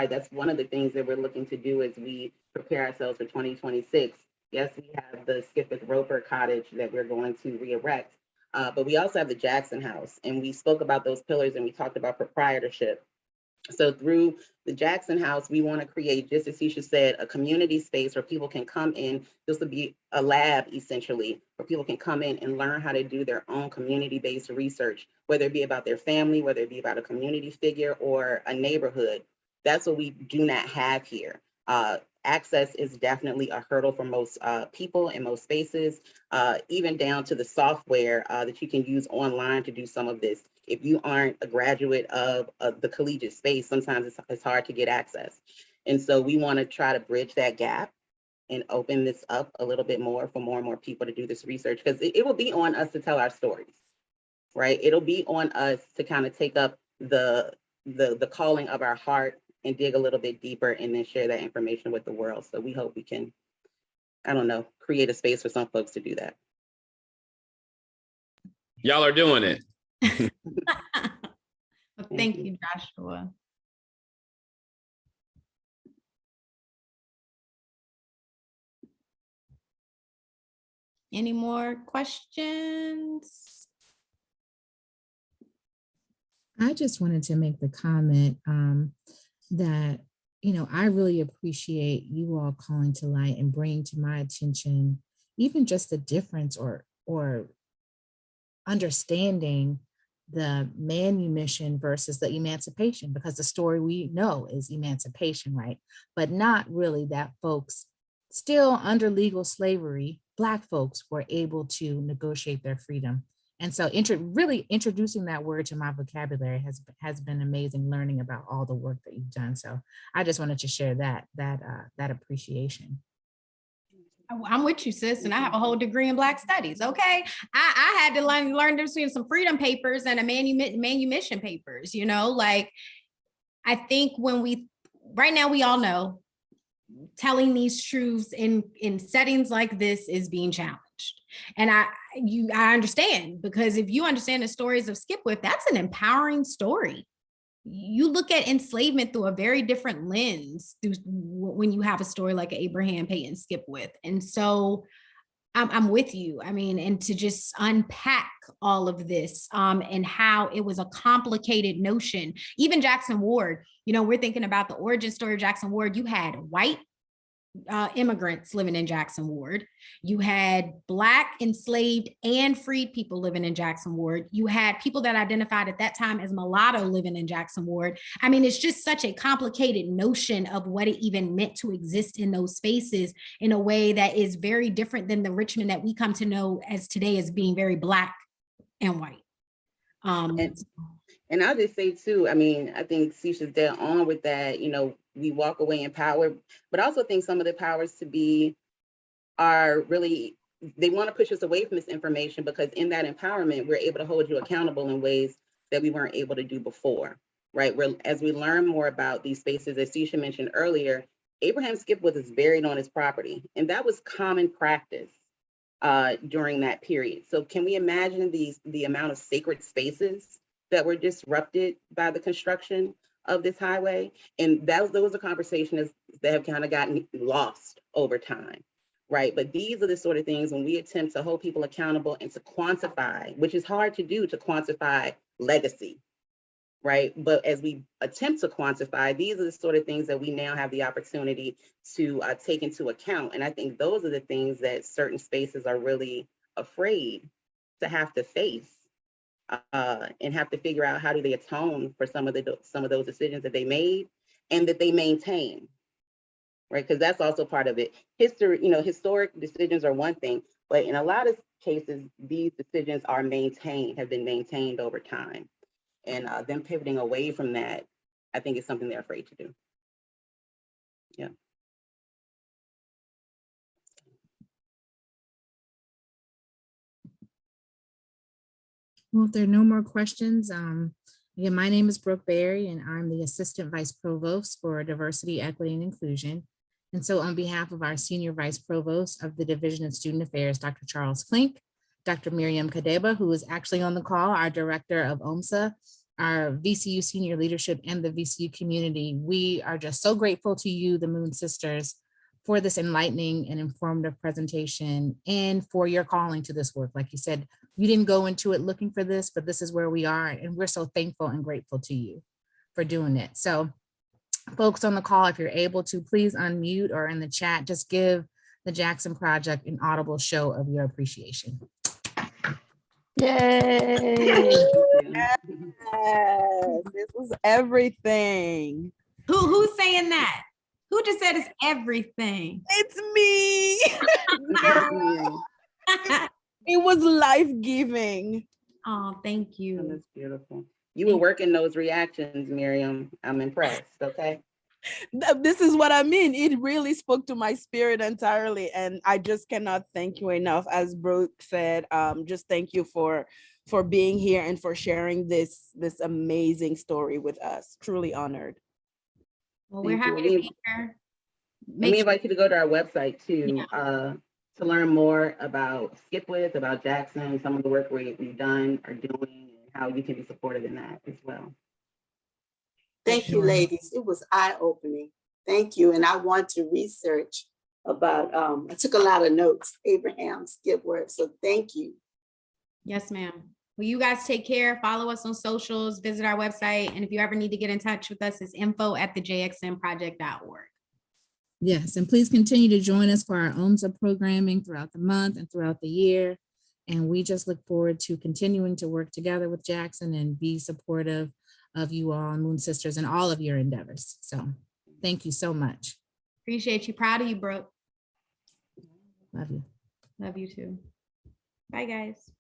that's one of the things that we're looking to do as we prepare ourselves for 2026. Yes, we have the Skipwith-Roper Cottage that we're going to re-erect, but we also have the JxN House, and we spoke about those pillars and we talked about proprietorship. So through the JxN House, we want to create, just as Sisha said, a community space where people can come in. This will be a lab, essentially, where people can come in and learn how to do their own community-based research, whether it be about their family, whether it be about a community figure or a neighborhood. That's what we do not have here. Access is definitely a hurdle for most people in most spaces, even down to the software that you can use online to do some of this. If you aren't a graduate of the collegiate space, sometimes it's hard to get access. And so we want to try to bridge that gap and open this up a little bit more for more and more people to do this research, because it will be on us to tell our stories, right? It'll be on us to kind of take up the calling of our heart and dig a little bit deeper and then share that information with the world. So we hope we can, I don't know, create a space for some folks to do that. Y'all are doing it. Thank you, Joshua. Any more questions? I just wanted to make the comment that, you know, I really appreciate you all calling to light and bringing to my attention even just the difference or understanding the manumission versus the emancipation, because the story we know is emancipation, right? But not really that folks still under legal slavery, Black folks were able to negotiate their freedom. And so really introducing that word to my vocabulary has been amazing, learning about all the work that you've done. So I just wanted to share that appreciation. I'm with you, sis, and I have a whole degree in Black studies. Okay, I had to learn between some freedom papers and a manumission papers. You know, like I think right now we all know telling these truths in settings like this is being challenged, and I understand, because if you understand the stories of Skipwith, that's an empowering story. You look at enslavement through a very different lens when you have a story like Abraham Peyton Skipwith. And so I'm with you. I mean, and to just unpack all of this and how it was a complicated notion. Even Jackson Ward, you know, we're thinking about the origin story of Jackson Ward. You had white immigrants living in Jackson Ward. You had Black enslaved and freed people living in Jackson Ward. You had people that identified at that time as mulatto living in Jackson Ward. I mean, it's just such a complicated notion of what it even meant to exist in those spaces in a way that is very different than the Richmond that we come to know as today as being very Black and white. And I'll just say too, I mean, I think Sisha's dead on with that. You know, we walk away empowered, but I also think some of the powers to be are really, they want to push us away from this information, because in that empowerment, we're able to hold you accountable in ways that we weren't able to do before, right? As we learn more about these spaces, as Sisha mentioned earlier, Abraham Skipwith is buried on his property, and that was common practice during that period. So can we imagine the amount of sacred spaces that were disrupted by the construction of this highway? And those are conversations that have kind of gotten lost over time, right? But these are the sort of things when we attempt to hold people accountable and to quantify, which is hard to do, to quantify legacy, right? But as we attempt to quantify, these are the sort of things that we now have the opportunity to take into account. And I think those are the things that certain spaces are really afraid to have to face. And have to figure out how do they atone for some of those decisions that they made and that they maintain, right? Because that's also part of it. History, you know, historic decisions are one thing, but in a lot of cases, these decisions are maintained, have been maintained over time, and them pivoting away from that, I think, is something they're afraid to do. Yeah. Well, if there are no more questions, again, my name is Brooke Berry, and I'm the Assistant Vice Provost for Diversity, Equity, and Inclusion. And so on behalf of our Senior Vice Provost of the Division of Student Affairs, Dr. Charles Klink, Dr. Miriam Kadeba, who is actually on the call, our Director of OMSA, our VCU Senior Leadership, and the VCU community, we are just so grateful to you, the Moon Sisters, for this enlightening and informative presentation and for your calling to this work. Like you said, you didn't go into it looking for this, but this is where we are, and we're so thankful and grateful to you. for doing it. So folks on the call, if you're able to, please unmute or in the chat, just give the JxN Project an audible show of your appreciation. Yay! Yes, this was everything. Who's saying that? Who just said it's everything? It's me. It was life-giving. Oh, thank you. That's beautiful. You were working those reactions, Miriam. I'm impressed. Okay. This is what I mean. It really spoke to my spirit entirely, and I just cannot thank you enough. As Brooke said, just thank you for being here and for sharing this amazing story with us. Truly honored. Well, we're happy to be here. Let me invite you to go to our website too, to learn more about Skipwith, about JxN, some of the work we've done, are doing, and how you can be supported in that as well. Thank you, ladies. It was eye-opening. Thank you. And I want to research about, I took a lot of notes, Abraham Skipwith. So thank you. Yes, ma'am. Well, you guys take care. Follow us on socials, visit our website. And if you ever need to get in touch with us, it's info@thejxnproject.org. Yes, and please continue to join us for our OMSA programming throughout the month and throughout the year. And we just look forward to continuing to work together with JxN and be supportive of you all, Moon Sisters, and all of your endeavors. So thank you so much. Appreciate you. Proud of you, Brooke. Love you. Love you too. Bye, guys.